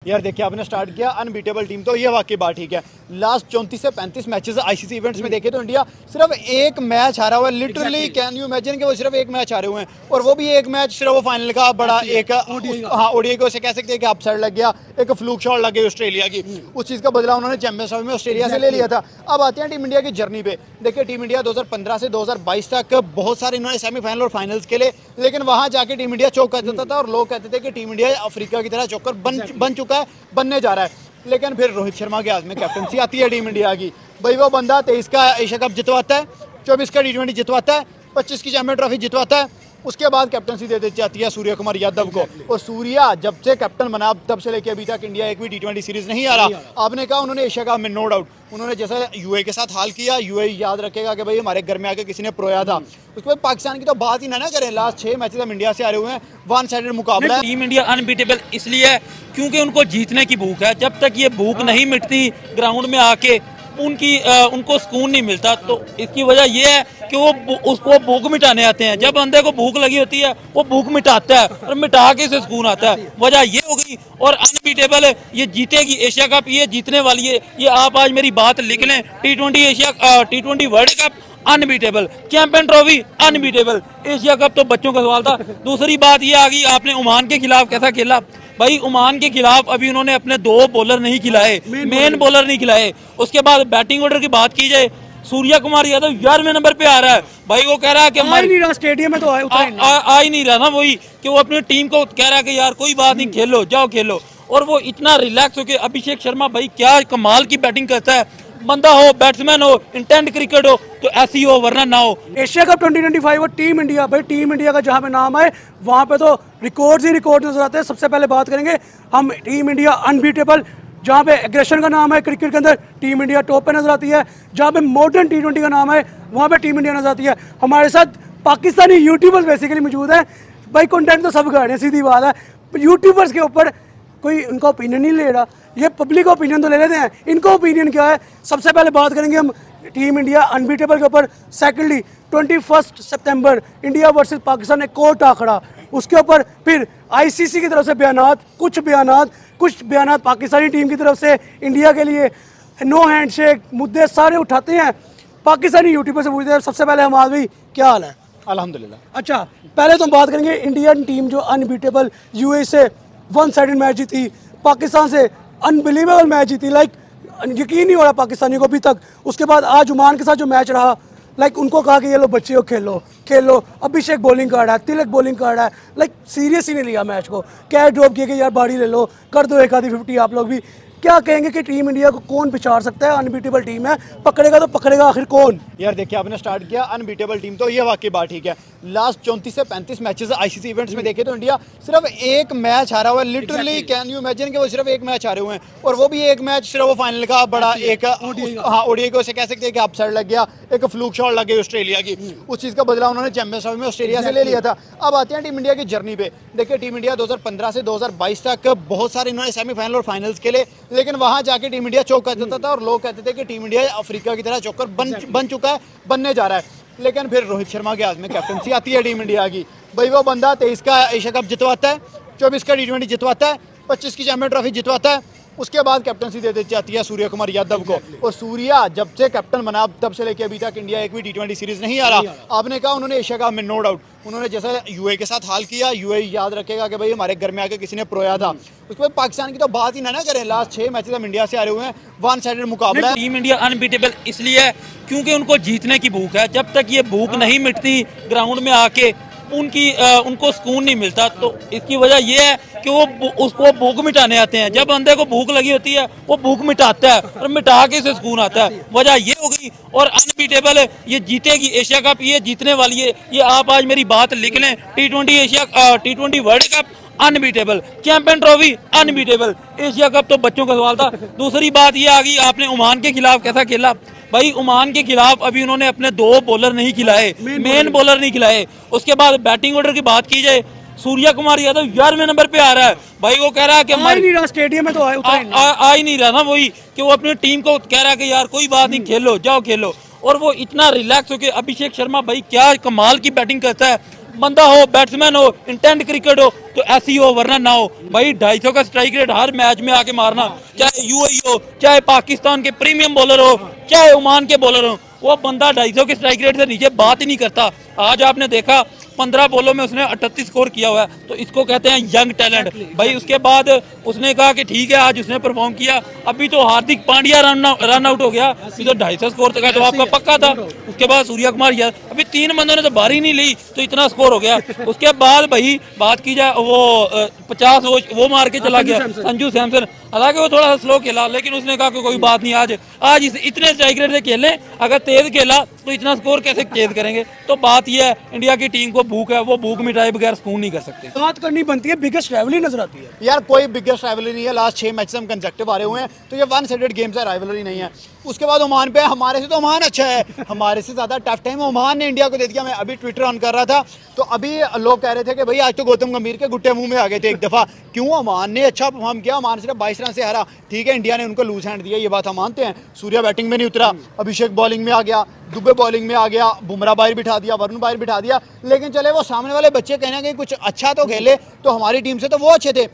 यार देखिए आपने स्टार्ट किया अनबीटेबल टीम, तो ये वाकई बात ठीक है। लास्ट 34 से 35 मैचेस आईसीसी इवेंट्स में देखे तो इंडिया सिर्फ एक मैच हारा हुआ है। लिटरली कैन यू इमेजिन कि वो सिर्फ एक मैच हारे हुए हैं, और वो भी एक मैच सिर्फ वो फाइनल का बड़ा एक ओडीआई को उसे कह सकते हैं कि अपसेट लग गया, एक फ्लूक शॉट लग गई ऑस्ट्रेलिया की। उस चीज़ का बदला उन्होंने चैंपियंस ट्रॉफी में ऑस्ट्रेलिया से ले लिया था। अब आते हैं टीम इंडिया की जर्नी पे। देखिए टीम इंडिया 2015 से 2022 तक बहुत सारे इन्होंने सेमीफाइनल और फाइनल्स खेले, लेकिन वहाँ जाके टीम इंडिया चौक कर देता था और लोग कहते थे कि टीम इंडिया अफ्रीका की तरह चौकर बन चुका है, बनने जा रहा है। लेकिन फिर रोहित शर्मा के हाथ में कैप्टनसी आती है टीम इंडिया की। भाई वो बंदा 23 का एशिया कप जितवाता है, 24 का T20 जितवाता है, 25 की चैंपियन ट्रॉफी जितवाता है। उसके बाद कैप्टनसी दे दी जाती है सूर्य कुमार यादव को, और सूर्या जब से कैप्टन बना तब से लेके अभी तक इंडिया एक भी T20 सीरीज नहीं आ रहा। आपने कहा उन्होंने एशिया कप में नो डाउट उन्होंने जैसा यूएई के साथ हाल किया, यूएई याद रखेगा कि भाई हमारे घर में आके किसी ने प्रोया था। उसके बाद पाकिस्तान की तो बात ही ना करें, लास्ट 6 मैचेस हम इंडिया से आ रहे हुए हैं, वन साइडेड मुकाबला है। टीम इंडिया अनबीटेबल इसलिए है क्योंकि उनको जीतने की भूख है। जब तक ये भूख नहीं मिटती ग्राउंड में आके उनको सुकून नहीं मिलता। तो इसकी वजह यह है कि वो उसको भूख मिटाने आते हैं। जब बंदे को भूख लगी होती है वो भूख मिटाता है और मिटा के इसे सुकून आता है। वजह ये हो गई। और अनबीटेबल ये जीतेगी एशिया कप, ये जीतने वाली है। ये आप आज मेरी बात लिख लें। T20 world cup unbeatable, champion trophy unbeatable, Asia cup तो बच्चों का सवाल था। दूसरी बात ये आ गई, आपने ओमान के खिलाफ कैसा खेला। भाई ओमान के खिलाफ अभी उन्होंने अपने 2 बॉलर नहीं खिलाए, मेन बॉलर नहीं खिलाए। उसके बाद बैटिंग ऑर्डर की बात की जाए, सूर्य कुमार यादव 11वें नंबर पे आ रहा है। भाई वो कह रहा है कि आ ही नहीं रहा स्टेडियम में, तो आ ही नहीं रहा ना। वही कि वो अपनी टीम को कह रहा है कि यार कोई बात नहीं, खेलो जाओ खेलो। और वो इतना रिलैक्स होकर अभिषेक शर्मा भाई क्या कमाल की बैटिंग करता है। बंदा हो, बैट्समैन हो, इंटेंट क्रिकेट हो तो ऐसी हो, वरना ना हो। एशिया कप 2025 और टीम इंडिया, भाई टीम इंडिया का जहां पे नाम है वहां पे तो रिकॉर्ड्स ही रिकॉर्ड नजर आते हैं। सबसे पहले बात करेंगे हम टीम इंडिया अनबीटेबल, जहां पे एग्रेशन का नाम है क्रिकेट के अंदर टीम इंडिया टॉप पे नजर आती है। जहां पे मॉडर्न T20 का नाम है वहां पे टीम इंडिया नजर आती है। हमारे साथ पाकिस्तानी यूट्यूबर्स बेसिकली मौजूद है। भाई कंटेंट तो सब कर, सीधी बात है। यूट्यूबर्स के ऊपर कोई उनका ओपिनियन नहीं ले रहा, ये पब्लिक का ओपिनियन तो ले लेते हैं। इनका ओपिनियन क्या है, सबसे पहले बात करेंगे हम टीम इंडिया अनबीटेबल के ऊपर। सेकेंडली 21 सितंबर इंडिया वर्सेस पाकिस्तान एक कोर्ट आंकड़ा, उसके ऊपर फिर आईसीसी की तरफ से कुछ बयानात पाकिस्तानी टीम की तरफ से इंडिया के लिए नो हैंडशेक मुद्दे सारे उठाते हैं। पाकिस्तानी यूट्यूबर से पूछते हैं, सबसे पहले हम भाई क्या हाल है। अल्हम्दुलिल्लाह। अच्छा, पहले तो हम बात करेंगे इंडियन टीम जो अनबीटेबल यूएई से वन साइडेड मैच जीती, पाकिस्तान से अनबिलीवेबल मैच जीती, लाइक यकीन नहीं हो रहा पाकिस्तानियों को अभी तक। उसके बाद आज ओमान के साथ जो मैच रहा, लाइक उनको कहा कि ये लो बच्चे हो, खेलो। अभिषेक बॉलिंग कर रहा है, तिलक बॉलिंग कर रहा है, लाइक सीरियस ही नहीं लिया मैच को। कैच ड्रॉप किए कि यार बाड़ी ले लो, कर दो एक आधी 50। आप लोग भी क्या कहेंगे कि टीम इंडिया को कौन पिछाड़ सकता है। अनबीटेबल टीम है, पकड़ेगा तो पकड़ेगा आखिर कौन। यार देखिए आपने स्टार्ट किया अनबीटेबल टीम, तो ये वाकई बात ठीक है। लास्ट 34 से 35 मैचेस आईसीसी इवेंट्स में देखे तो इंडिया सिर्फ एक मैच हारा हुआ है। लिटरली कैन यू इमेजिन कि वो सिर्फ एक मैच हारे हुए हैं, और वो भी एक मैच सिर्फ वो फाइनल का बड़ा एक ओडीआई को उसे कह सकते हैं कि अपसेट लग गया, एक फ्लूक शॉट लग गई ऑस्ट्रेलिया की। उस चीज़ का बदला उन्होंने चैंपियंस ट्रॉफी में ऑस्ट्रेलिया से ले लिया था। अब आते हैं टीम इंडिया की जर्नी पे। देखिए टीम इंडिया 2015 से 2022 तक बहुत सारे इन्होंने सेमीफाइनल और फाइनल्स खेले, लेकिन वहाँ जाके टीम इंडिया चौक कर देता था और लोग कहते थे कि टीम इंडिया अफ्रीका की तरह चौकर बन चुका है, बनने जा रहा है। लेकिन फिर रोहित शर्मा के हाथ में कैप्टनसी आती है टीम इंडिया की। भाई वो बंदा 23 का एशिया कप जितवाता है, 24 का T20 जितवाता है, 25 की चैंपियन ट्रॉफी जितवाता है। उसके बाद कैप्टनसी दे दी जाती है सूर्य कुमार यादव को, और सूर्या जब से कैप्टन बना तब से लेके अभी तक इंडिया एक भी T20 सीरीज नहीं आ रहा। आपने कहा उन्होंने एशिया कप में नो डाउट उन्होंने जैसा यूएई के साथ हाल किया, यूएई याद रखेगा कि भाई हमारे घर में आके किसी ने प्रोया था। उसके बाद पाकिस्तान की तो बात ही ना करें, लास्ट 6 मैचेस हम इंडिया से आ रहे हुए हैं, वन साइडेड मुकाबला है। टीम इंडिया अनबीटेबल इसलिए है क्योंकि उनको जीतने की भूख है। जब तक ये भूख नहीं मिटती ग्राउंड में आके उनको सुकून नहीं मिलता। तो इसकी वजह यह है कि वो उसको भूख मिटाने आते हैं। जब बंदे को भूख लगी होती है वो भूख मिटाता है और मिटा के इसे सुकून आता है। वजह ये हो गई। और अनबीटेबल ये जीतेगी एशिया कप, ये जीतने वाली है। ये आप आज मेरी बात लिख लें। T20 world cup unbeatable, champion trophy unbeatable, Asia cup तो बच्चों का सवाल था। दूसरी बात ये आ गई, आपने ओमान के खिलाफ कैसा खेला। भाई ओमान के खिलाफ अभी उन्होंने अपने 2 बॉलर नहीं खिलाए, मेन बॉलर नहीं खिलाए। उसके बाद बैटिंग ऑर्डर की बात की जाए, सूर्य कुमार यादव 11वें नंबर पे आ रहा है। भाई वो कह रहा है कि आ ही नहीं रहा स्टेडियम में, तो आ ही नहीं रहा ना। वही कि वो अपनी टीम को कह रहा है कि यार कोई बात नहीं, खेलो जाओ खेलो। और वो इतना रिलैक्स होकर अभिषेक शर्मा भाई क्या कमाल की बैटिंग करता है। बंदा हो, बैट्समैन हो, इंटेंट क्रिकेट हो तो ऐसी हो, वरना ना हो। भाई 250 का स्ट्राइक रेट हर मैच में आके मारना, चाहे यूएई हो, चाहे पाकिस्तान के प्रीमियम बॉलर हो, चाहे ओमान के बॉलर हो, वो बंदा 250 के स्ट्राइक रेट से नीचे बात ही नहीं करता। आज आपने देखा 15 बॉलों में उसने 38 स्कोर किया हुआ है, तो इसको कहते हैं यंग टैलेंट। भाई उसके बाद उसने कहा कि ठीक है आज उसने परफॉर्म किया, अभी तो हार्दिक पांड्या रन आउट हो गया, अभी तो 250 स्कोर तक तो आपका पक्का था। उसके बाद सूर्य कुमार यादव, अभी 3 बंदों ने तो बारी नहीं ली तो इतना स्कोर हो गया। उसके बाद भाई बात की जाए वो 50 वो मार के चला गया संजू सैमसन, हालांकि वो थोड़ा सा स्लो खेला, लेकिन उसने कहा कि कोई बात नहीं, आज इतने स्ट्राइक रेट से खेलें, अगर तेज खेला तो इतना स्कोर कैसे चेज करेंगे। तो बात यह है इंडिया की टीम को भूख है, वो भूख मिटाए बगैर सुकून नहीं कर सकते। बात करनी बनती है, बिगेस्ट राइवलरी नजर आती है यार। कोई बिगेस्ट राइवलरी नहीं है, लास्ट 6 मैच हम कंसेक्टिव आ रहे हुए हैं, तो ये वन साइडेड गेम्स है, राइवलरी नहीं है। उसके बाद ओमान पे, हमारे से तो ओमान अच्छा है, हमारे से ज़्यादा टफ टाइम ओमान ने इंडिया को दे दिया। मैं अभी ट्विटर ऑन कर रहा था तो अभी लोग कह रहे थे कि भाई आज तो गौतम गंभीर के गुट्टे मुंह में आ गए थे एक दफ़ा। क्यों? ओमान ने अच्छा परफॉर्म किया, ओमान सिर्फ 22 रन से हारा। ठीक है, इंडिया ने उनको लूज हैंड दिया, ये बात हम मानते हैं। सूर्या बैटिंग में नहीं उतरा, अभिषेक बॉलिंग में आ गया, दुबे बॉलिंग में आ गया, बुमराह बाहर बिठा दिया, वरुण बाहर बिठा दिया। लेकिन चले वो सामने वाले बच्चे कहीं ना कहीं कुछ अच्छा तो खेले, तो हमारी टीम से तो वो अच्छे थे।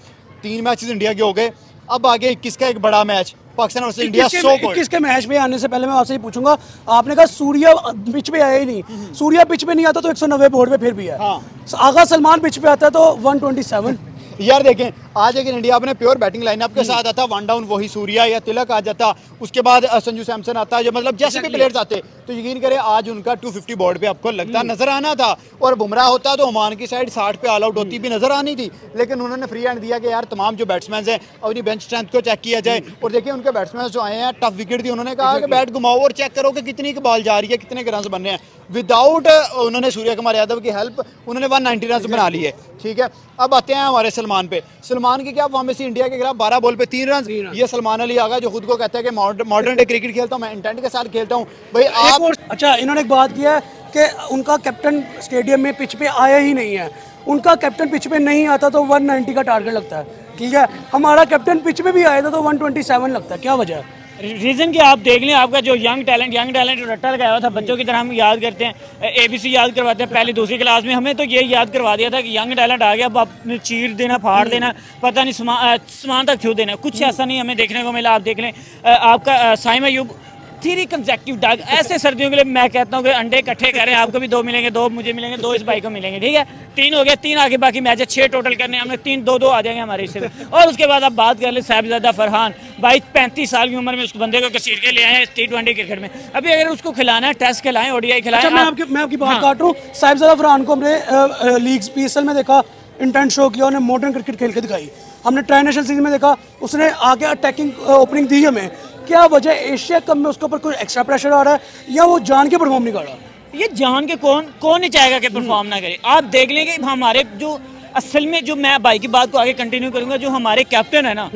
3 मैचेस इंडिया के हो गए, अब आगे 21 का एक बड़ा मैच पाकिस्तान वर्सेस इंडिया। 21 के मैच में आने से पहले मैं आपसे ही पूछूंगा, आपने कहा सूर्या पिच पे आया ही नहीं, सूर्या पिच पे नहीं आता तो 190 बोर्ड पे फिर भी है। हाँ। आगा सलमान पिच पे आता है तो 127। यार देखें, आज अगर इंडिया अपने प्योर बैटिंग लाइनअप के साथ आता, वन डाउन वही सूर्या या तिलक आ जाता, उसके बाद संजू सैमसन आता, जो मतलब जैसे भी प्लेयर्स आते, तो यकीन करें आज उनका 250 बोर्ड पे आपको लगता नजर आना था। और बुमराह होता तो ओमान की साइड 60 पे ऑल आउट होती भी नजर आनी थी। लेकिन उन्होंने फ्री हैंड दिया कि यार तमाम जो बैट्समैन हैं अपनी बेंच स्ट्रेंथ को चेक किया जाए। और देखिए उनके बैट्समैन जो आए हैं, टफ विकेट दी, उन्होंने कहा कि बैट घुमाओ और चेक करो कि कितनी की बॉल जा रही है, कितने के रन बन रहे हैं। विदाउट उन्होंने सूर्य कुमार यादव की हेल्प उन्होंने 190 रन बना लिए। ठीक है, अब आते हैं हमारे सलमान पे। सलमान की क्या परफॉर्मेंस इंडिया के खिलाफ, 12 बॉल पे 3 रन। ये सलमान अली आगा जो खुद को कहता है कि मॉडर्न डे क्रिकेट खेलता हूँ, मैं इंटेंट के साथ खेलता हूँ। भाई आप अच्छा, इन्होंने एक बात किया है कि उनका कैप्टन स्टेडियम में पिच पे आया ही नहीं है। उनका कैप्टन पिच पे नहीं आता तो 190 का टारगेट लगता है। ठीक है, हमारा कैप्टन पिच पे भी आया था तो 127 लगता है। क्या वजह है? रीज़न कि आप देख लें, आपका जो यंग टैलेंट रट्टा लगाया हुआ था, बच्चों की तरह हम याद करते हैं, ABC याद करवाते हैं पहली दूसरी क्लास में। हमें तो ये याद करवा दिया था कि यंग टैलेंट आ गया, अब आपने चीर देना, फाड़ देना, पता नहीं समान तक छू देना, कुछ ऐसा नहीं हमें देखने को मिला। आप देख लें, आपका साइम अयूब 3 कंसेक्टिव डग, ऐसे सर्दियों के लिए मैं कहता हूँ कि अंडे इकट्ठे करें, आपको भी 2 मिलेंगे, 2 मुझे मिलेंगे, 2 इस भाई को मिलेंगे। ठीक है, 3 हो गया, 3 आगे बाकी मैच है, 6 टोटल करने, हमने 3-2 आ जाएंगे हमारे हिस्से में। और उसके बाद आप बात कर ले साहिबजादा फरहान, भाई 35 साल की उम्र में उस बंदे को कसीर के ले आए हैं T20 क्रिकेट में। अभी अगर उसको खिलाना है, टेस्ट खिलाएं, ODI खिलाएं। अच्छा, मैं आपकी बात काट रहा हूँ। साहिबजादा फरहान को हमने लीग्स PSL में देखा, इंटेंट शो किया, उन्हें मॉडर्न क्रिकेट खेल के दिखाई। हमने ट्राई नेशनल सीरीज में देखा, उसने आगे अटैकिंग ओपनिंग दी हमें। क्या वजह, एशिया कप में उसके ऊपर कोई एक्स्ट्रा प्रेशर आ रहा है या वो जान के परफॉर्म नहीं कर रहा? ये जान के कौन नहीं चाहेगा कि परफॉर्म ना करे। आप देख लेंगे हमारे जो असल में, जो मैं भाई की बात को आगे कंटिन्यू करूंगा, जो हमारे कैप्टन है ना,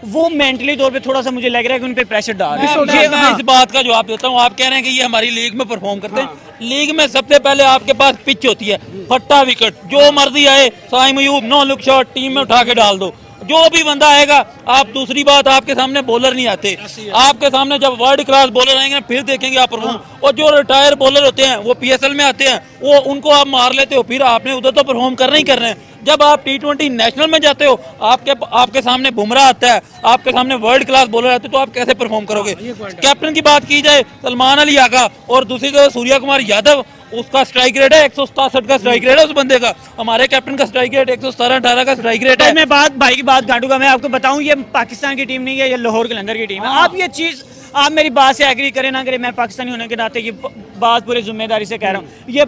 वो मेंटली तौर पे थोड़ा सा मुझे लग रहा है कि उन पे प्रेशर डाल रहे हैं। मैं इस बात का जवाब देता हूँ। आप कह रहे हैं कि ये हमारी लीग में परफॉर्म करते हैं। लीग में सबसे पहले आपके पास पिच होती है, फट्टा विकेट, जो मर्जी आए, Saim Ayub no look shot team में उठा के डाल दो, जो भी बंदा आएगा। आप दूसरी बात, आपके सामने बॉलर नहीं आते, आपके सामने जब वर्ल्ड क्लास बॉलर आएंगे फिर देखेंगे आप परफॉर्म। और जो रिटायर बॉलर होते हैं वो PSL में आते हैं, वो उनको आप मार लेते हो, फिर आपने उधर तो परफॉर्म करना ही करना है। जब आप T20 नेशनल में जाते हो, आपके सामने बुमराह आता है, आपके सामने वर्ल्ड क्लास बॉलर आते हैं, तो आप कैसे परफॉर्म करोगे? कैप्टन की बात की जाए, सलमान अली आगा, और दूसरी तरफ सूर्य कुमार यादव, उसका स्ट्राइक रेट है 167 का स्ट्राइक रेट है उस बंदे का। हमारे कैप्टन का स्ट्राइक रेट 117-18 का स्ट्राइक रेट है। मैं भाई की बात काटूंगा, मैं आपको बताऊं, ये पाकिस्तान की टीम नहीं है, ये लाहौर कलंदर की टीम है। आप ये चीज़, आप मेरी बात से एग्री करें ना करें, मैं पाकिस्तानी होने के नाते ये बात पूरी जिम्मेदारी से कह रहा हूँ। ये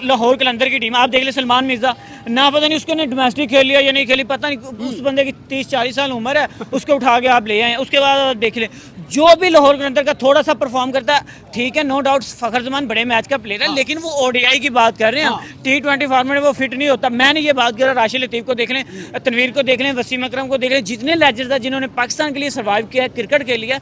लाहौर कलंदर की टीम, आप देख ले, सलमान मिर्जा ना, पता नहीं उसको ने डोमेस्टिक खेल लिया या नहीं खेली, पता नहीं, उस बंदे की 30-40 साल उम्र है, उसको उठा के आप ले आए। उसके बाद देख ले, जो भी लाहौर कलंदर का थोड़ा सा परफॉर्म करता है, ठीक है, नो डाउट फखर जमान बड़े मैच का प्लेयर है, लेकिन वो ODI की बात कर रहे हैं। T20 फॉर्मेट में वो फिट नहीं होता। मैंने ये बात कर, राशिद लतीफ़ को देख लें, तनवीर को देख लें, वसीम अकरम को देख लें, जितने लेजेंड्स हैं जिन्होंने पाकिस्तान के लिए सर्वाइव किया है क्रिकेट के लिए,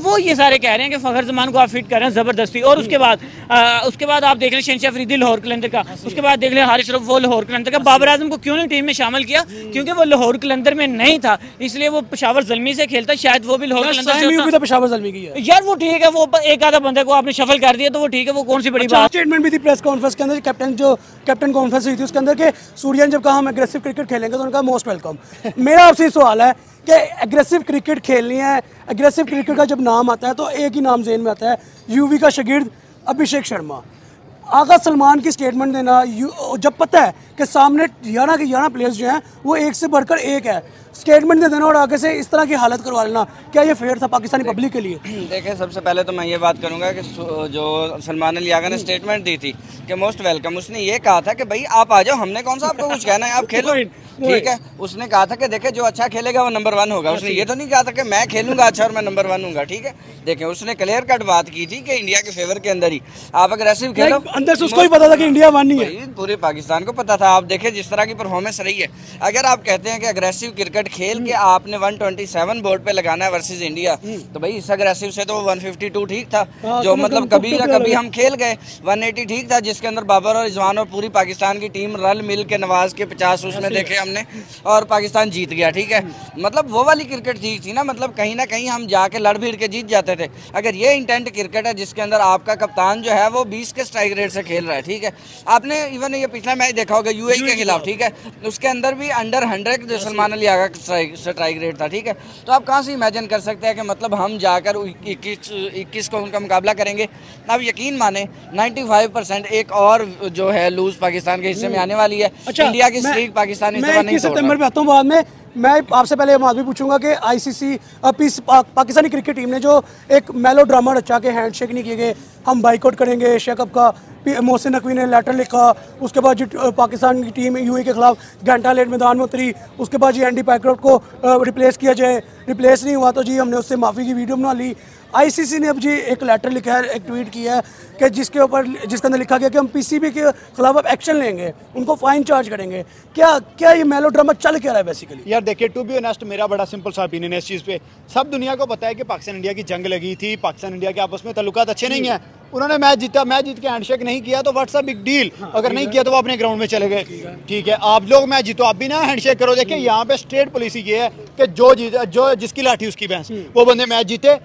वो ये सारे कह रहे हैं कि फखर जमान को आप फिट कर रहे हैं ज़बरदस्ती। और उसके बाद आप देख लें शहनशाह अफरीदी लाहौर कलंदर का, उसके बाद देख लें हारिस रऊफ, वो लाहौर कलंदर का। बाबर आजम को क्यों नहीं टीम में शामिल किया? क्योंकि वो लाहौर कलंदर में नहीं था, इसलिए वो पेशावर ज़ल्मी से खेलता, शायद वो भी लाहौर कलंदर भी तो पेशावर ज़ल्मी की है यार, वो ठीक है, वो एक आधा बंदे को आपने शफल कर दिया तो वो ठीक है, वो कौन सी बड़ी बात। स्टेटमेंट भी थी प्रेस कॉन्फ्रेंस के अंदर, कैप्टन कॉन्फ्रेंस हुई थी उसके अंदर, के सूर्या ने जब कहा हम एग्रेसिव क्रिकेट खेलेंगे तो उनका मोस्ट वेलकम। मेरा आपसे सवाल है कि एग्रेसिव क्रिकेट खेलनी है, एग्रेसिव क्रिकेट का जब नाम आता है तो एक ही नाम ज़हन में आता है, यूवी का शागिर्द अभिषेक शर्मा। आगा सलमान की स्टेटमेंट देना, जब पता है कि सामने 11 के 11 प्लेयर्स जो हैं वो एक से बढ़कर एक है, स्टेटमेंट दे देना और आगे से इस तरह की हालत करवा लेना, क्या ये फेयर था पाकिस्तानी पब्लिक के लिए? देखिए, सबसे पहले तो मैं ये बात करूंगा कि जो सलमान अली आगा ने स्टेटमेंट दी थी कि मोस्ट वेलकम, उसने ये कहा था कि भाई आप आ जाओ, हमने कौन सा आपको कुछ कहना है, आप खेलो, ठीक है। उसने कहा था कि देखिए जो अच्छा खेलेगा वो नंबर 1 होगा। उसने ये तो नहीं कहा था कि मैं खेलूंगा अच्छा और मैं नंबर 1 हूँगा, ठीक है। देखिए, उसने क्लियर कट बात की थी कि इंडिया के फेवर के अंदर ही आप अग्रेसिव खेलो। अंदर से उसको भी पता था कि इंडिया 1 नहीं है, पूरे पाकिस्तान को पता था। आप देखें जिस तरह की परफॉर्मेंस रही है, अगर आप कहते हैं कि अग्रेसिव क्रिकेट खेल के आपने 127 बोर्ड पे लगाना है वर्सेस इंडिया, तो भाई इस अग्रेसिव से तो 152 ठीक था, जो मतलब कभी ना कभी हम खेल गए। 180 ठीक था, जिसके अंदर बाबर और रिजवान और पूरी पाकिस्तान की टीम रल मिल के नवाज के 50 उसमें देखे हमने, और पाकिस्तान जीत गया, ठीक है। मतलब वो वाली क्रिकेट ठीक थी ना, मतलब कहीं ना कहीं हम जाके लड़ भीड़ के जीत जाते थे। अगर ये इंटेंट क्रिकेट है जिसके अंदर आपका कप्तान जो है वो 20 के स्ट्राइक रेट से खेल रहा है, ठीक है। आपने इवन ये पिछला मैच देखा होगा यूएई के खिलाफ, ठीक है, उसके अंदर भी अंडर 100 जो सलमान अली आगा का स्ट्राइक रेट था, ठीक है। तो आप कहाँ से इमेजिन कर सकते हैं कि मतलब हम जाकर 21 को उनका मुकाबला करेंगे। अब यकीन माने 95% एक और जो है लूज पाकिस्तान के हिस्से में आने वाली है। इंडिया की स्ट्रीक पाकिस्तान इस बार नहीं तोड़ रहा। आता हूँ बाद में। मैं आपसे पहले बात भी पूछूंगा कि आईसीसी पाकिस्तानी क्रिकेट टीम ने जो एक मेलो ड्रामा रचा के हैंडशेक नहीं किए गए, हम बाइकआउट करेंगे एशिया कप का, मोहसिन नकवी ने लेटर लिखा, उसके बाद जो पाकिस्तान की टीम यूएई के खिलाफ घंटा लेट मैदान में उतरी, उसके बाद जी एंडी पैक्रॉफ्ट को रिप्लेस किया जाए, रिप्लेस नहीं हुआ तो जी हमने उससे माफ़ी की वीडियो बना ली। आईसीसी ने अब जी एक लेटर लिखा है, एक ट्वीट किया है कि जिसके अंदर लिखा गया कि हम पीसीबी के खिलाफ अब एक्शन लेंगे, उनको फाइन चार्ज करेंगे। क्या ये मेलो ड्रामा चल क्या रहा है बेसिकली? यार देखिए, टू बी ऑनेस्ट मेरा बड़ा सिंपल सा ओपिनियन है इस चीज़ पे। सब दुनिया को पता है कि पाकिस्तान इंडिया की जंग लगी थी, पाकिस्तान इंडिया के आपस में ताल्लुकात अच्छे नहीं है। उन्होंने मैच जीता, मैच जीत के हैंडशेक नहीं किया तो व्हाट्स अ बिग डील, अगर नहीं किया तो वो अपने ग्राउंड में चले गए, ठीक है। आप लोग मैच जीतो, आप भी ना हैंडशेक करो। देखिए यहाँ पे स्ट्रेट पॉलिसी ये है कि जो जिसकी लाठी उसकी भैंस, वो बंदे मैच जीते।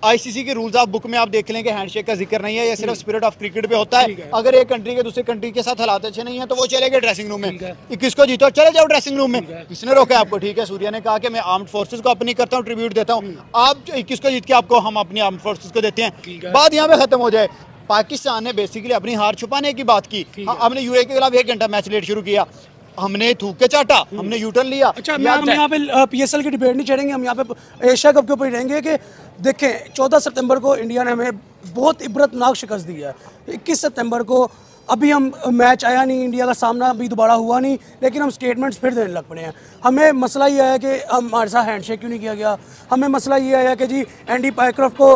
आईसीसी के रूल्स ऑफ बुक में आप देख लें कि हैंडशेक का जिक्र नहीं है, ये सिर्फ स्पिरिट ऑफ क्रिकेट पे होता है। अगर एक कंट्री के दूसरे कंट्री के साथ हालात अच्छे नहीं है तो वो चले गए ड्रेसिंग रूम में, 21 को जीतो चले जाओ ड्रेसिंग रूम में, किसने रोका आपको? ठीक है, सूर्या ने कहा कि मैं आर्म्ड फोर्सेस को अपनी करता हूँ, ट्रिब्यूट देता हूँ। आप 21 को जीत के आपको हम अपनी आर्म्ड फोर्सेस को देते हैं, बात यहाँ पे खत्म हो जाए। पाकिस्तान ने बेसिकली अपनी हार छुपाने की बात की। हमने यूएई के खिलाफ 1 घंटा मैच लेट शुरू किया, हमने थूक के चाटा, हमने यूटर्न लिया। अच्छा, हम यहाँ पे पीएसएल की डिबेट नहीं छेड़ेंगे, हम यहाँ पे एशिया कप के ऊपर रहेंगे कि देखें 14 सितंबर को इंडिया ने हमें बहुत इबरतनाक शिकस्त दी है। 21 सितंबर को अभी हम मैच आया नहीं, इंडिया का सामना अभी दोबारा हुआ नहीं, लेकिन हम स्टेटमेंट्स फिर देने लग पड़े हैं। हमें मसला ये आया कि हमारे साथ हैंडशेक क्यों नहीं किया गया, हमें मसला ये आया कि जी एंडी पैक्रॉफ्ट को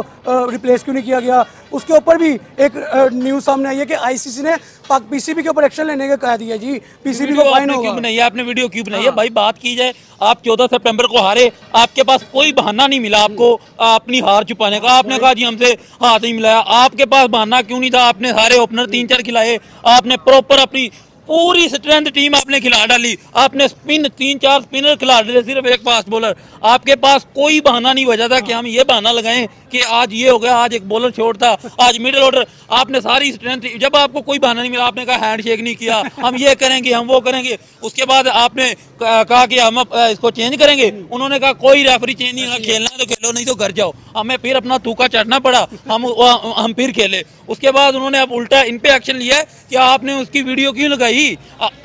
रिप्लेस क्यों नहीं किया गया। उसके ऊपर भी एक न्यूज़ सामने आई है कि आईसीसी ने पीसीबी के ऊपर एक्शन लेने का कह दिया। जी पीसीबी को फाइन होगा। क्यों बनाई है आपने वीडियो, क्यों बनाई है भाई? बात की जाए, आप 14 सितंबर को हारे, आपके पास कोई बहाना नहीं मिला आपको अपनी हार छुपाने का। आपने कहा जी हमसे हाथ नहीं मिलाया, आपके पास बहाना क्यों नहीं था? आपने सारे ओपनर 3-4 खिलाए, आपने प्रॉपर अपनी पूरी स्ट्रेंथ टीम आपने खिला डाली, आपने स्पिन 3-4 स्पिनर खिला डाले, सिर्फ एक फास्ट बॉलर। आपके पास कोई बहाना नहीं बचा था कि हम ये बहाना लगाएं कि आज ये हो गया, आज एक बॉलर छोड़ था, आज मिडिल ऑर्डर। आपने सारी स्ट्रेंथ, जब आपको कोई बहाना नहीं मिला, आपने कहा हैंडशेक नहीं किया, हम ये करेंगे, हम वो करेंगे। उसके बाद आपने कहा कि हम इसको चेंज करेंगे, उन्होंने कहा कोई रेफरी चेंज नहीं, खेलना तो खेलो नहीं तो घर जाओ। हमें फिर अपना थूका चढ़ना पड़ा, हम फिर खेले। उसके बाद उन्होंने अब उल्टा इन पे एक्शन लिया है कि आपने उसकी वीडियो क्यों लगाई।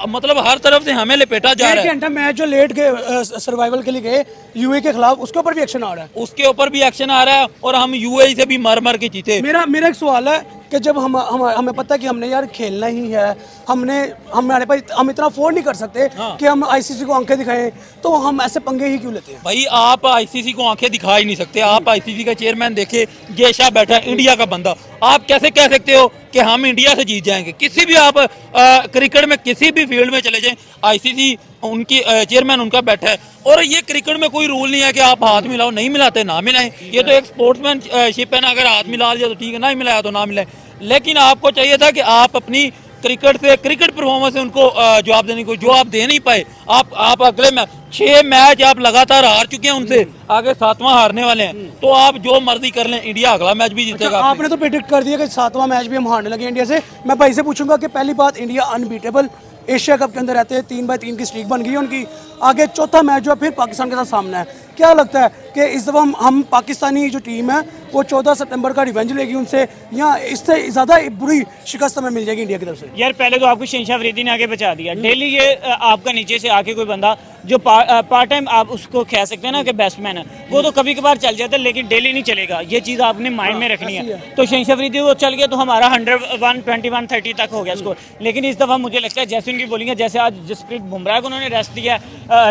मतलब हर तरफ से हमें लपेटा जा रहा है। 1 घंटा मैच जो लेट गए सर्वाइवल के लिए गए यूएई के खिलाफ, उसके ऊपर भी एक्शन आ रहा है, उसके ऊपर भी एक्शन आ रहा है, और हम यूएई से भी मर के जीते। मेरा एक सवाल है कि जब हमें पता है कि हमने यार खेलना ही है, हमारे पास हम इतना अफोर्ड नहीं कर सकते कि हम आईसीसी को आंखें दिखाएं, तो हम ऐसे पंगे ही क्यों लेते हैं? भाई आप आईसीसी को आंखें दिखा ही नहीं सकते। आप आईसीसी का चेयरमैन देखे, जेशा बैठा है, इंडिया का बंदा। आप कैसे कह सकते हो कि हम इंडिया से जीत जाएंगे? किसी भी आप क्रिकेट में किसी भी फील्ड में चले जाएं, आईसीसी उनकी चेयरमैन उनका बैठा है। और ये क्रिकेट में कोई रूल नहीं है कि आप हाथ मिलाओ, नहीं मिलाते ना मिलाएं। ये तो एक स्पोर्ट्समैनशिप है ना, अगर हाथ मिला लिया तो ठीक है, नहीं मिलाया तो ना मिलाएं। लेकिन आपको चाहिए था कि आप अपनी क्रिकेट परफॉर्मेंस से उनको जवाब देने को, जो आप दे नहीं पाए। आप अगले में 6 मैच आप लगातार हार चुके हैं उनसे, आगे 7वां हारने वाले हैं, तो आप जो मर्जी कर लें, इंडिया अगला मैच भी जीतेगा। अच्छा, आपने तो प्रेडिक्ट कर दिया कि 7वां मैच भी हम हारने लगे इंडिया से। मैं भाई से पूछूंगा कि पहली बात, इंडिया अनबीटेबल एशिया कप के अंदर रहते हैं, 3/3 की स्ट्रीक बन गई है उनकी। आगे चौथा मैच जो है फिर पाकिस्तान के साथ सामना है। क्या लगता है कि इस दफ़ा हम पाकिस्तानी जो टीम है वो 14 सितंबर का रिवेंज लेगी उनसे, या इससे ज़्यादा बुरी शिकस्त हमें मिल जाएगी इंडिया की तरफ से? यार पहले तो आपको शहनशाह अफरीदी ने आगे बचा दिया। डेली ये आपका नीचे से आके कोई बंदा जो पार्ट टाइम आप उसको कह सकते हैं ना कि बैट्समैन है, वो तो कभी कभार चल जाता है लेकिन डेली नहीं चलेगा। ये चीज़ आपने माइंड में रखनी है। तो शहनशाह अफरीदी वो चल गया तो हमारा 121-130 तक हो गया स्कोर। लेकिन इस दफ़ा मुझे लगता है जैसे उनकी बॉलिंग है, जैसे आज जसप्रीत बुमराह को उन्होंने रेस्ट दिया,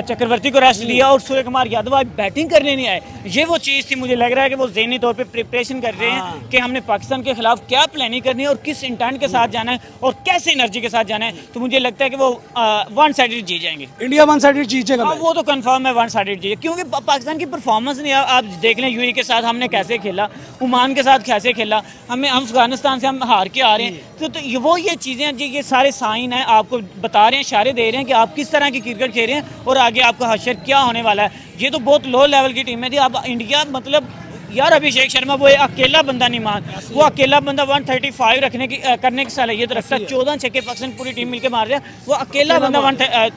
चक्रवर्ती को रेस्ट दिया और सूर्य कुमार यादव आज बैटिंग करने नहीं आए, ये वो चीज़ थी। मुझे लग रहा है कि वो ज़हनी तौर पर प्रिपरेशन कर रहे हैं कि हमने पाकिस्तान के खिलाफ क्या प्लानिंग करनी है और किस इंटेंट के साथ जाना है और कैसे एनर्जी के साथ जाना है। तो मुझे लगता है कि वो 1 साइडेड जीत जाएंगे। इंडिया 1 साइडेड जीतेगा? वो तो कंफर्म है 1 साइडेड जीत, क्योंकि पाकिस्तान की परफॉर्मेंस नहीं। आप देख लें यूएई के साथ हमने कैसे खेला, ओमान के साथ कैसे खेला, हम अफगानिस्तान से हम हार के आ रहे हैं। तो ये चीज़ें ये सारे साइन हैं, आपको बता रहे हैं, इशारे दे रहे हैं कि आप किस तरह की क्रिकेट खेल रहे हैं और आगे आपका हशर क्या होने वाला है। ये तो बहुत लो लेवल की टीम है थी। अब इंडिया मतलब यार अभिषेक शर्मा वो अकेला बंदा नहीं मान, वो अकेला बंदा 135 करने की सलाहियत रखता है। 14 छक्के पाकिस्तान पूरी टीम मिलकर मार रहा है, वो अकेला बंदा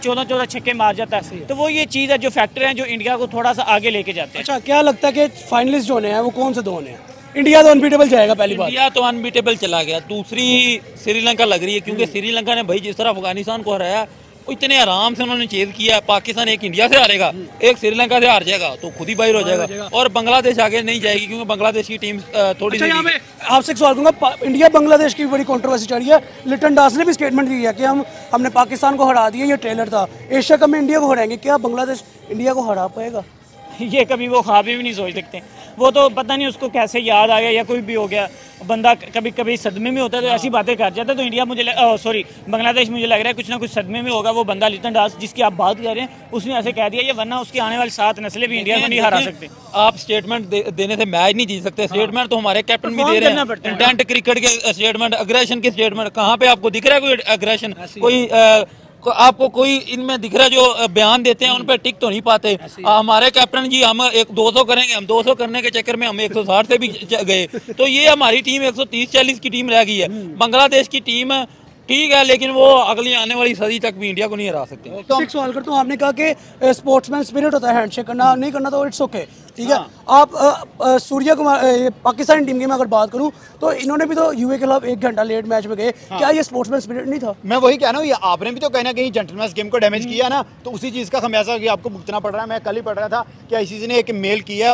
14 छक्के मार जाता है। तो वो ये चीज़ है, जो फैक्टर है जो इंडिया को थोड़ा सा आगे लेके जाते हैं। अच्छा, क्या लगता है कि फाइनलिस्ट जो हैं वो कौन से 2 हैं? इंडिया तो अनबीटेबल जाएगा पहली बार। इंडिया तो अनबीटेबल चला गया। दूसरी श्रीलंका लग रही है, क्योंकि श्रीलंका ने भाई जिस तरह अफगानिस्तान को हराया, इतने आराम से उन्होंने चेज किया। पाकिस्तान एक इंडिया से हारेगा, एक श्रीलंका से हार जाएगा तो खुद ही बाहर हो जाएगा। और बांग्लादेश आगे नहीं जाएगी क्योंकि बांग्लादेश की टीम थोड़ी सी। यहाँ पे आपसे एक सवाल करूंगा, इंडिया बांग्लादेश की बड़ी कंट्रोवर्सी चल रही है। लिटन दास ने भी स्टेटमेंट दी है कि हमने पाकिस्तान को हरा दिया, ये ट्रेलर था। एशिया कप में इंडिया को हराएंगे, क्या बांग्लादेश इंडिया को हरा पाएगा? ये कभी वो ख्वाब भी नहीं सोच सकते। वो तो पता नहीं उसको कैसे याद आ गया या कोई भी हो गया, बंदा कभी कभी सदमे में होता है तो ऐसी बातें कर जाता है। तो इंडिया बांग्लादेश मुझे लग रहा है कुछ ना कुछ सदमे में होगा। वो बंदा लिटन दास जिसकी आप बात कर रहे हैं उसने ऐसे कह दिया, ये वरना उसकी आने वाली 7 नस्लें भी इंडिया को नहीं हरा सकते। आप स्टेटमेंट देने से मैच नहीं जीत सकते। स्टेटमेंट तो हमारे कैप्टन भी दे रहे हैं, इंटेंट क्रिकेट के स्टेटमेंट, अग्रेशन के स्टेटमेंट। कहाँ पे आपको दिख रहा है कोई अग्रेशन? कोई आपको कोई इनमें दिख रहा है जो बयान देते हैं उन पर टिक तो नहीं पाते। हमारे कैप्टन जी हम 200 करेंगे, हम 200 करने के चक्कर में हम 160 से भी गए। तो ये हमारी टीम 130-40 की टीम रह गई है। बांग्लादेश की टीम ठीक है, लेकिन वो अगली आने वाली सदी तक भी इंडिया को नहीं हरा सकते। तो एक सवाल करता हूँ, आपने कहा कि स्पोर्ट्समैन स्पिरिट होता है, हैंडशेक करना नहीं करना तो इट्स ओके, ठीक है। आप सूर्य कुमार पाकिस्तानी टीम की मैं अगर बात करूं तो इन्होंने भी तो यूए के खिलाफ 1 घंटा लेट मैच में गए। क्या ये स्पोर्ट्समैन स्पिरिट नहीं था? मैं वही कह रहा हूँ, ये आपने भी तो कहीं ना कहीं जेंटलमैन गेम को डैमेज किया ना, तो उसी चीज़ का खमियाजा आपको भुगतना पड़ रहा है। मैं कल ही पढ़ रहा था कि आईसीसी ने एक मेल किया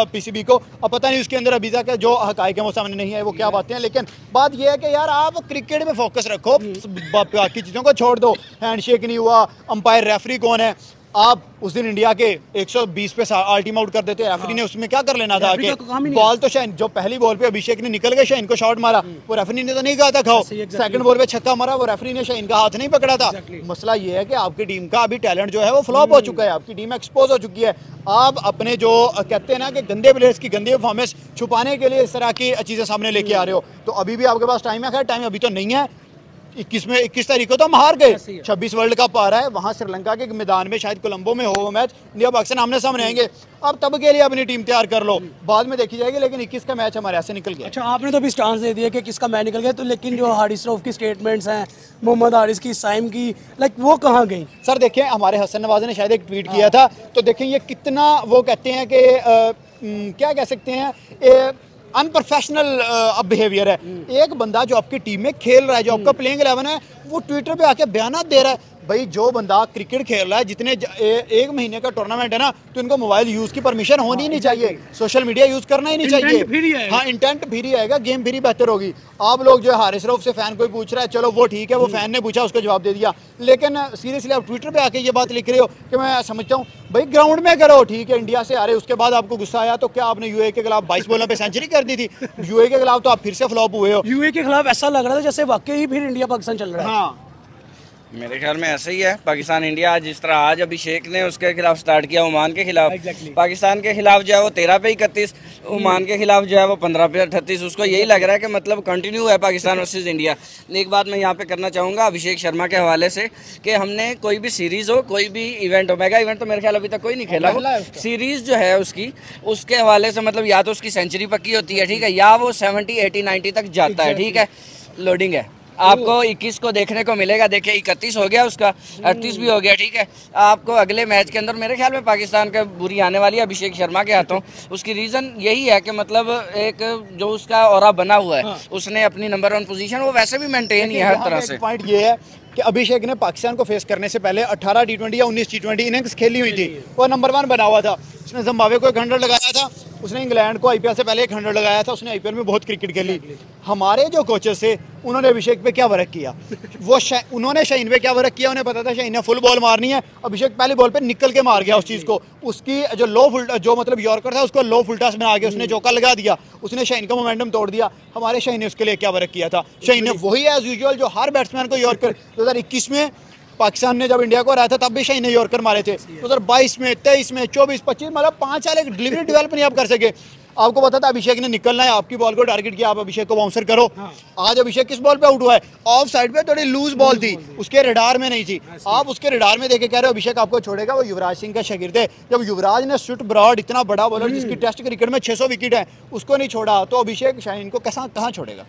पीसीबी को, और पता नहीं उसके अंदर अभी तक जो हकाइक है वो सामने नहीं है, वो क्या बातें हैं। लेकिन बात यह है कि यार आप क्रिकेट में फोकस रखो, बाकी चीज़ों को छोड़ दो। हैंडशेक नहीं हुआ, अंपायर रेफरी कौन है? आप उस दिन इंडिया के 120 पे अल्टीम आउट कर देते, रेफरी ने उसमें क्या कर लेना था? आके बॉल तो शायद जो पहली बॉल पे अभिषेक ने निकल गए, शाइन को शॉट मारा, वो रेफरी ने तो नहीं कहा था खाओ। सेकंड बॉल पे छक्का मारा, वो रेफरी ने शाइन का हाथ नहीं पकड़ा था। मसला ये है कि आपकी टीम का अभी टैलेंट जो है वो फ्लॉप हो चुका है, आपकी टीम एक्सपोज हो चुकी है। आप अपने जो कहते हैं ना कि गंदे प्लेयर्स की गंदी परफॉर्मेंस छुपाने के लिए इस तरह की चीज़ें सामने लेके आ रहे हो। तो अभी भी आपके पास टाइम है, खैर टाइम अभी तो नहीं है। 21 तारीख को तो हम हार गए। 26 वर्ल्ड कप आ रहा है, वहाँ श्रीलंका के मैदान में शायद कोलंबो में हो वो मैच, इंडिया पाकिस्तान आमने सामने आएंगे। अब तब के लिए अपनी टीम तैयार कर लो, बाद में देखी जाएगी। लेकिन 21 का मैच हमारे ऐसे निकल गया। अच्छा, आपने तो अभी स्टांस दे दिया कि किसका मैच निकल गया, तो लेकिन जो हारिस रऊफ की स्टेटमेंट्स हैं, मोहम्मद हारिस की, साइम की, लाइक वो कहाँ गई? सर देखें, हमारे हसन नवाज ने शायद एक ट्वीट किया था, तो देखें ये कितना वो कहते हैं कि क्या कह सकते हैं, अनप्रोफेशनल अब बिहेवियर है। एक बंदा जो आपकी टीम में खेल रहा है, जो आपका प्लेइंग 11 है, वो ट्विटर पे आके बयान दे रहा है। भाई जो बंदा क्रिकेट खेल रहा है, जितने 1 महीने का टूर्नामेंट है ना, तो इनको मोबाइल यूज़ की परमिशन होनी ही नहीं चाहिए, सोशल मीडिया यूज़ करना ही नहीं चाहिए। हाँ, इंटेंट फिर ही आएगा, गेम फिर ही बेहतर होगी। आप लोग जो है हारिस रऊफ से फ़ैन कोई पूछ रहा है, चलो वो ठीक है, वो फ़ैन ने पूछा उसको जवाब दे दिया। लेकिन सीरियसली आप ट्विटर पर आके ये बात लिख रहे हो कि मैं समझता हूँ भाई ग्राउंड में करो, ठीक है, इंडिया से आ रहे, उसके बाद आपको गुस्सा आया तो क्या आपने यूए के खिलाफ 22 बॉलों पे सेंचुरी कर दी थी? यूए के खिलाफ तो आप फिर से फ्लॉप हुए हो। यूए के खिलाफ ऐसा लग रहा था जैसे वाकई ही फिर इंडिया पाकिस्तान चल रहा है। हाँ, मेरे ख्याल में ऐसा ही है। पाकिस्तान इंडिया जिस तरह आज अभिषेक ने उसके खिलाफ स्टार्ट किया, ओमान के खिलाफ, पाकिस्तान के खिलाफ जो है वो 13 पे 31, ओमान के खिलाफ जो है वो 15 पे 38, उसको यही लग रहा है कि मतलब कंटिन्यू है पाकिस्तान वर्सेस इंडिया। एक बात मैं यहाँ पे करना चाहूँगा अभिषेक शर्मा के हवाले से कि हमने कोई भी सीरीज़ हो, कोई भी इवेंट हो, मेगा इवेंट तो मेरे ख्याल अभी तक कोई नहीं खेला हो, सीरीज़ जो है उसके हवाले से मतलब या तो उसकी सेंचुरी पक्की होती है, ठीक है, या वो 70, 80, 90 तक जाता है, ठीक है, लोडिंग है। आपको 21 को देखने को मिलेगा, देखिए 31 हो गया उसका, 38 भी हो गया, ठीक है। आपको अगले मैच के अंदर मेरे ख्याल में पाकिस्तान का बुरी आने वाली है अभिषेक शर्मा के हाथों। उसकी रीज़न यही है कि मतलब एक जो उसका ऑरा बना हुआ है, उसने अपनी नंबर 1 पोजीशन वो वैसे भी मेंटेन ही है हर तरह से। पॉइंट ये है कि अभिषेक ने पाकिस्तान को फेस करने से पहले 18 T20 या 19 T20 इनिंग्स खेली हुई थी, वो नंबर 1 बना हुआ था। उसने जिम्बाब्वे को 100 लगाया था, उसने इंग्लैंड को IPL से पहले 100 लगाया था, उसने IPL में बहुत क्रिकेट खेली। हमारे जो कोचेस थे उन्होंने अभिषेक पे क्या वर्क किया, उन्होंने शाहीन पे क्या वर्क किया, उन्हें पता था शाहीन ने फुल बॉल मारनी है, अभिषेक पहली बॉल पे निकल के मार गया उस चीज़ को। उसकी जो लो फुल जो मतलब यॉर्कर था उसको लो फुल टॉस बना के उसने चौका लगा दिया, उसने शाहीन का मोमेंटम तोड़ दिया। हमारे शाहीन ने उसके लिए क्या वर्क किया था, शाहीन ने वही एज यूजुअल जो हर बैट्समैन को यॉर्कर 2021 में पाकिस्तान ने जब इंडिया को हराया था तब भी शाहीन ने यॉर्कर मारे थे, 2022 में, 23 में, 24, 25, मतलब 5 साल एक डिलीवरी डेवलप नहीं आप कर सके। आपको पता था अभिषेक ने निकलना है, आपकी बॉल को टारगेट किया, आप अभिषेक को बाउंसर करो। आज अभिषेक किस बॉल पे आउट हुआ है, ऑफ साइड पे, थोड़ी लूज बॉल थी, उसके रडार में नहीं थी। आप उसके रडार में देखे कह रहे हो अभिषेक आपको छोड़ेगा, वो युवराज सिंह का शागिर्द है। जब युवराज ने स्टुट ब्रॉड इतना बड़ा बॉलर जिसकी टेस्ट क्रिकेट में 600 विकेट है उसको नहीं छोड़ा, तो अभिषेक शाहीन को कहाँ छोड़ेगा।